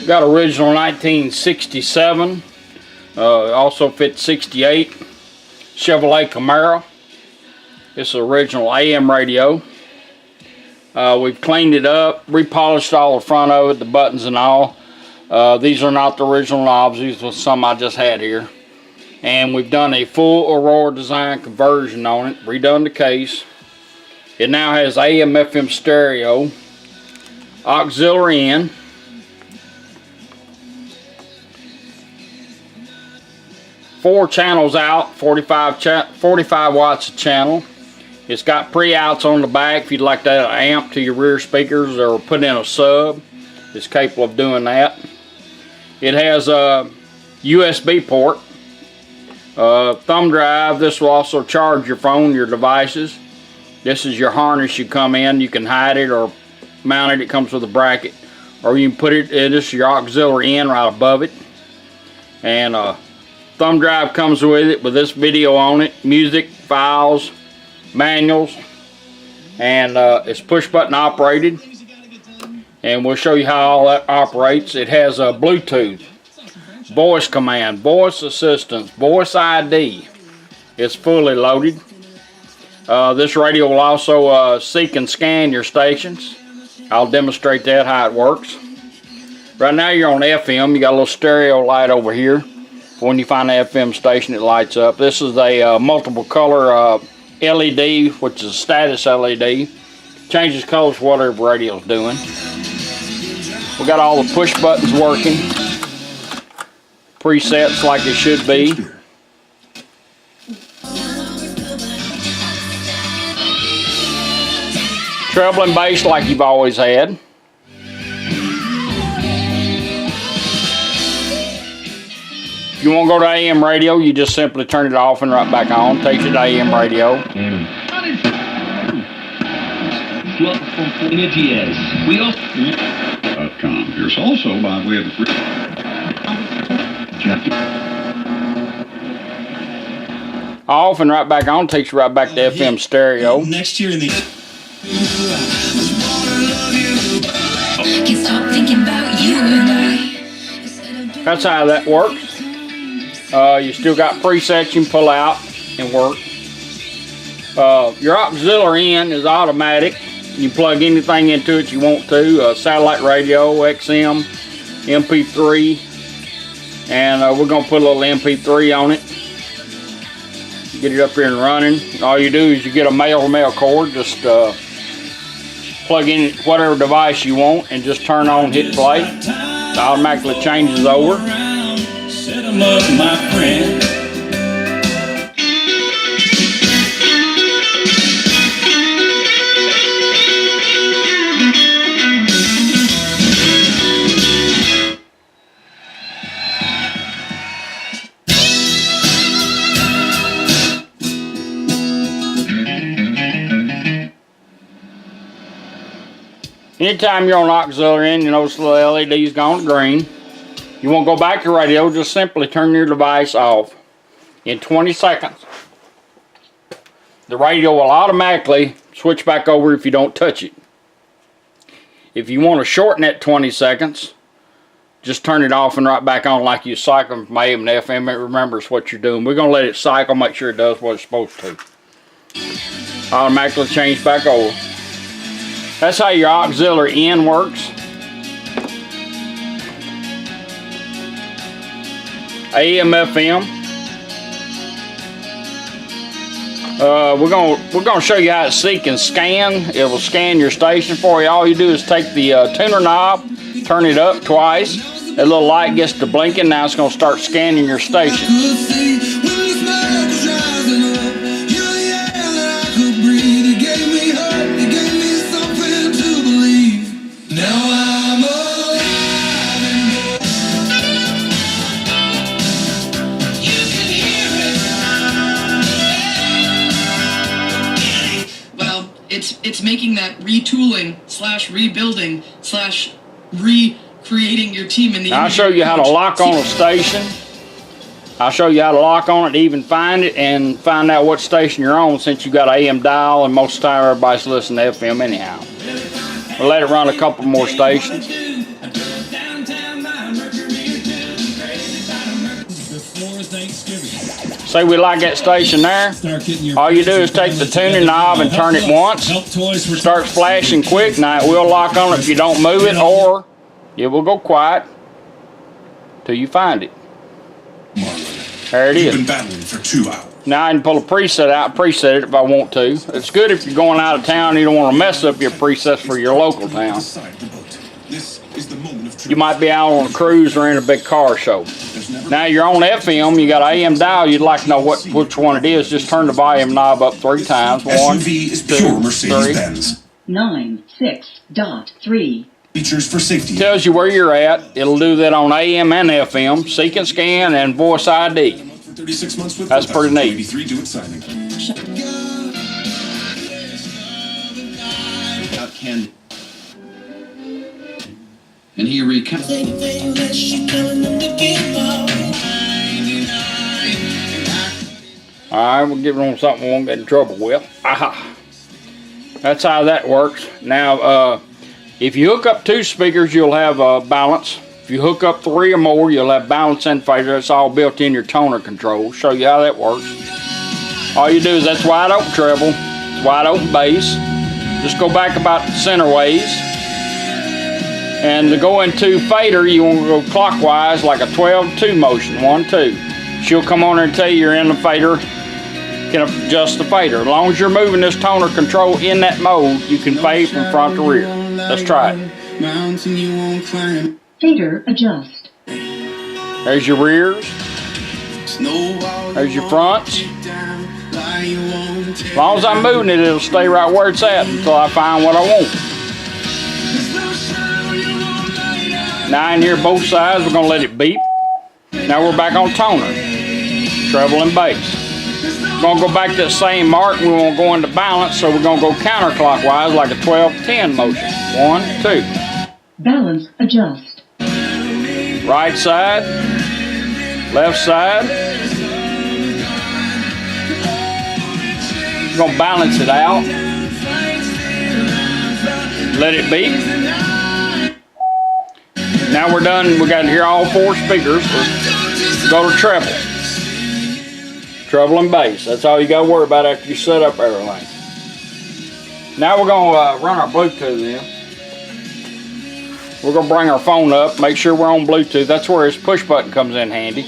Got original 1967, also fit 68 Chevrolet Camaro. This is original AM radio. We've cleaned it up, repolished all the front of it, the buttons and all. These are not the original knobs, these were some I just had here. And we've done a full Aurora design conversion on it, redone the case. It now has AM FM stereo, auxiliary in, 4 channels out, 45 watts a channel. It's got pre-outs on the back if you'd like to add an amp to your rear speakers or put in a sub. It's capable of doing that. It has a USB port, thumb drive. This will also charge your phone, your devices. This is your harness. You come in, you can hide it or mount it. It comes with a bracket, or you can put it. This is your auxiliary in right above it, and thumb drive comes with it with this video on it, music, files, manuals, and it's push button operated. And we'll show you how all that operates. It has a Bluetooth, voice command, voice assistance, voice ID. It's fully loaded. This radio will also seek and scan your stations. I'll demonstrate that, how it works. Right now you're on FM. You got a little stereo light over here. When you find an FM station, it lights up. This is a multiple color LED, which is a status LED. Changes colors for whatever radio's doing. We got all the push buttons working. Presets like it should be. Treble and bass like you've always had. If you want to go to AM radio, you just simply turn it off and right back on. Takes you to AM radio. We Here's also by way of the off and right back on, takes you right back to FM stereo. Next year in the That's how that works. You still got presets you can pull out and work. Your auxiliary in is automatic. You plug anything into it you want to. Satellite radio, XM, MP3, and we're going to put a little MP3 on it. Get it up here and running. All you do is you get a male cord, just plug in whatever device you want and just turn on, hit play. It automatically changes over. Set 'em up, my friend. Anytime you're on auxiliary in, you notice the little LED's gone green. You won't go back to radio, just simply turn your device off. In 20 seconds, the radio will automatically switch back over if you don't touch it. If you want to shorten that 20 seconds, just turn it off and right back on like you cycle from AM to FM. It remembers what you're doing. We're going to let it cycle, make sure it does what it's supposed to. Automatically change back over. That's how your auxiliary in works. AM, FM. We're gonna show you how to seek and scan. It will scan your station for you. All you do is take the tuner knob, turn it up twice. That little light gets to blinking. Now it's gonna start scanning your station. It's making that retooling / rebuilding / recreating your team in the. Now I'll show you how to lock on a station. I'll show you how to lock on it to even find it and find out what station you're on, since you got an AM dial and most of the time everybody's listening to FM anyhow. We'll let it run a couple more stations. Say we like that station there. All you do is take the tuning knob and turn it once. Starts flashing quick. Now it will lock on if you don't move it, or it will go quiet till you find it. There it is. Been battling for 2 hours. Now I can pull a preset out, preset it if I want to. It's good if you're going out of town and you don't want to mess up your presets for your local town. You might be out on a cruise or in a big car show. Now you're on FM, you got an AM dial, you'd like to know which one it is. Just turn the volume knob up 3 times. 1, 2, 3. 96.3. Features for safety. Tells you where you're at. It'll do that on AM and FM, Seek and Scan, and Voice ID. 36 months with That's pretty neat. 83 do it signing. And he recounts. Alright, we'll give them something we won't get in trouble with. Aha. That's how that works. Now, if you hook up 2 speakers, you'll have balance. If you hook up 3 or more, you'll have balance and fader. It's all built in your toner control. Show you how that works. All you do is that's wide open treble, it's wide open bass. Just go back about center ways. And to go into fader, you want to go clockwise like a 12-2 motion. 1, 2. She'll come on there and tell you you're in the fader. Can adjust the fader. As long as you're moving this toner control in that mode, you can fade from front to rear. Let's try it. Fader adjust. There's your rears. There's your fronts. As long as I'm moving it, it'll stay right where it's at until I find what I want. Now in here, both sides, we're going to let it beep. Now we're back on toner. Treble and bass. We're going to go back to the same mark. We want to go into balance, so we're going to go counterclockwise like a 12-10 motion. 1, 2. Balance adjust. Right side. Left side. We're going to balance it out. Let it beep. Now we're done. We got to hear all 4 speakers. Let's go to treble. Treble and bass. That's all you got to worry about after you set up everything. Now we're going to run our Bluetooth in. We're going to bring our phone up, make sure we're on Bluetooth. That's where this push button comes in handy.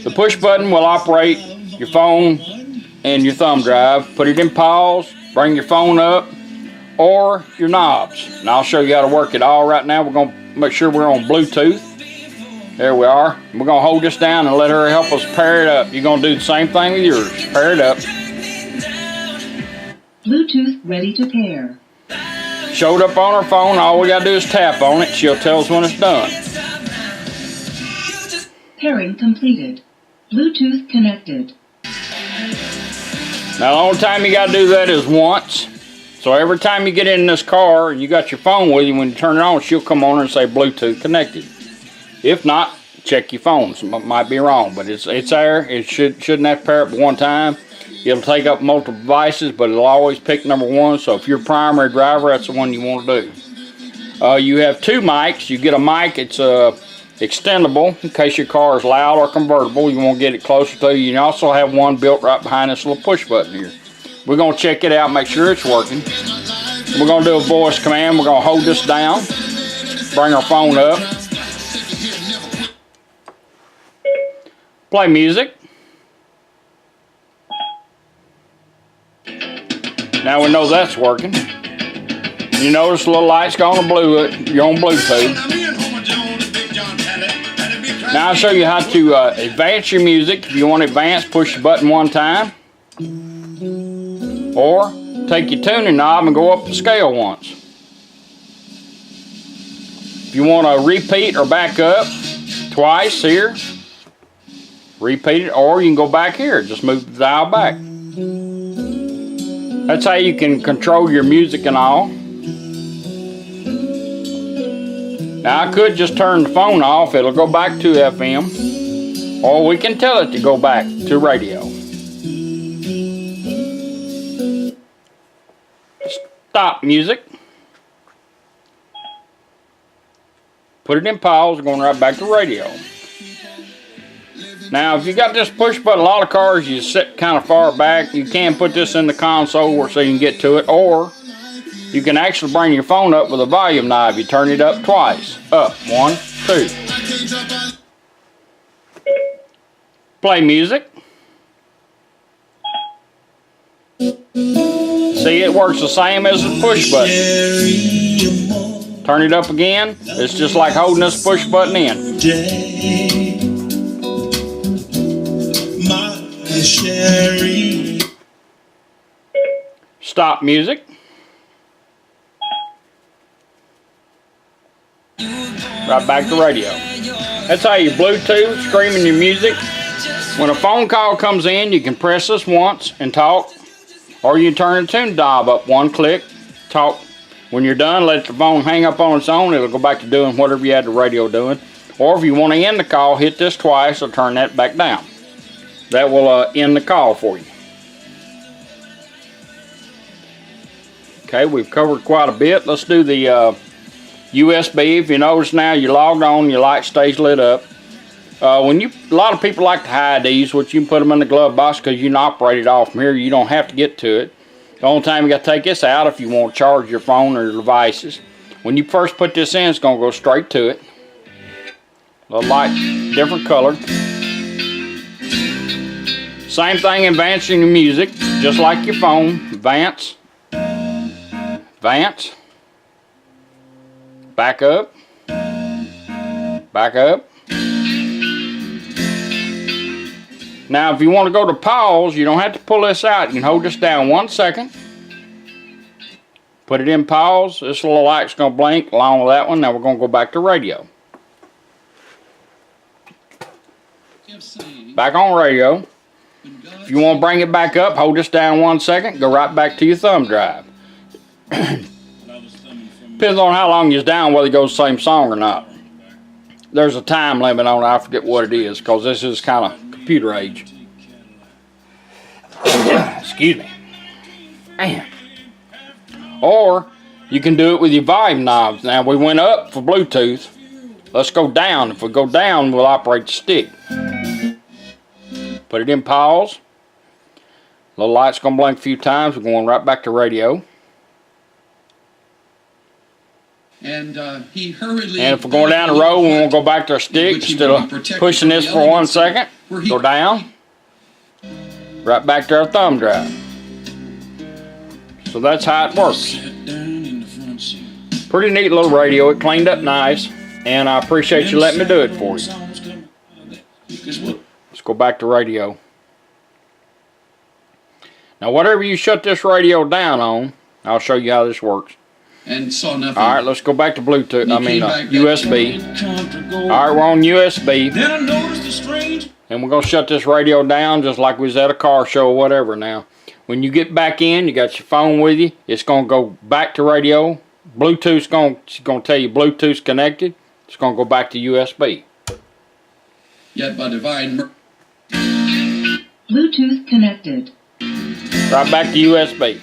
The push button will operate your phone and your thumb drive. Put it in pause, bring your phone up, or your knobs. And I'll show you how to work it all right now. We're going to make sure we're on Bluetooth. There we are. We're going to hold this down and let her help us pair it up. You're going to do the same thing with yours. Pair it up. Bluetooth ready to pair. Showed up on her phone. All we got to do is tap on it. She'll tell us when it's done. Pairing completed. Bluetooth connected. Now the only time you got to do that is once. So every time you get in this car and you got your phone with you, when you turn it on, she'll come on and say Bluetooth connected. If not, check your phone. It might be wrong, but it's there. It shouldn't have to pair up one time. It'll take up multiple devices, but it'll always pick number 1. So if you're a primary driver, that's the one you want to do. You have 2 mics. You get a mic. It's extendable in case your car is loud or convertible. You want to get it closer to you. You also have one built right behind this little push button here. We're going to check it out, make sure it's working. We're going to do a voice command. We're going to hold this down, bring our phone up, play music. Now we know that's working. You notice the little light's going to blue. You're on Bluetooth. Now I'll show you how to advance your music. If you want to advance, push the button 1 time. Or take your tuning knob and go up the scale once. If you want to repeat or back up twice here, repeat it, or you can go back here. Just move the dial back. That's how you can control your music and all. Now I could just turn the phone off. It'll go back to FM. Or we can tell it to go back to radio. Stop music. Put it in pause, going right back to radio. Now, if you got this push button, a lot of cars you sit kind of far back. You can put this in the console so you can get to it, or you can actually bring your phone up with a volume knob. You turn it up twice. Up, 1, 2. Play music. See, it works the same as the push button. Turn it up again. It's just like holding this push button in. Stop music. Right back to radio. That's how you Bluetooth, streaming your music. When a phone call comes in, you can press this once and talk, or you turn the tune knob up 1 click, talk. When you're done, let the phone hang up on its own. It'll go back to doing whatever you had the radio doing. Or if you want to end the call, hit this twice or turn that back down. That will end the call for you. Okay, we've covered quite a bit. Let's do the USB. If you notice now, you logged on, your light stays lit up. A lot of people like to hide these, which you can put them in the glove box because you can operate it off from here. You don't have to get to it. The only time you got to take this out if you want to charge your phone or your devices. When you first put this in, it's going to go straight to it. The light, different color. Same thing advancing your music, just like your phone. Advance. Advance. Back up. Back up. Now, if you want to go to pause, you don't have to pull this out. You can hold this down 1 second. Put it in pause. This little light's going to blink along with that one. Now we're going to go back to radio. Back on radio. If you want to bring it back up, hold this down 1 second. Go right back to your thumb drive. Depends on how long you're down, whether it goes the same song or not. There's a time limit on it. I forget what it is, because this is kind of computer age. Excuse me. Man. Or you can do it with your volume knobs. Now we went up for Bluetooth. Let's go down. If we go down, we'll operate the stick. Put it in pause. Little light's gonna blink a few times. We're going right back to radio. And he hurriedly. And if we're going down the road, we won't go back to our stick. Instead of pushing this for 1 second, go down. Right back to our thumb drive. So that's how it works. Pretty neat little radio. It cleaned up nice. And I appreciate you letting me do it for you. Let's go back to radio. Now whatever you shut this radio down on, I'll show you how this works. And saw nothing. Alright, let's go back to Bluetooth. USB. Alright, we're on USB. Then I noticed a strange. And we're going to shut this radio down just like we was at a car show or whatever now. When you get back in, you got your phone with you. It's going to go back to radio. Bluetooth's going to tell you Bluetooth's connected. It's going to go back to USB. Yet by divine Bluetooth connected. Right back to USB.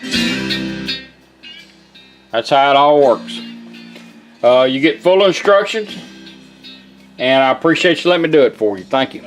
That's how it all works. You get full instructions. And I appreciate you letting me do it for you. Thank you.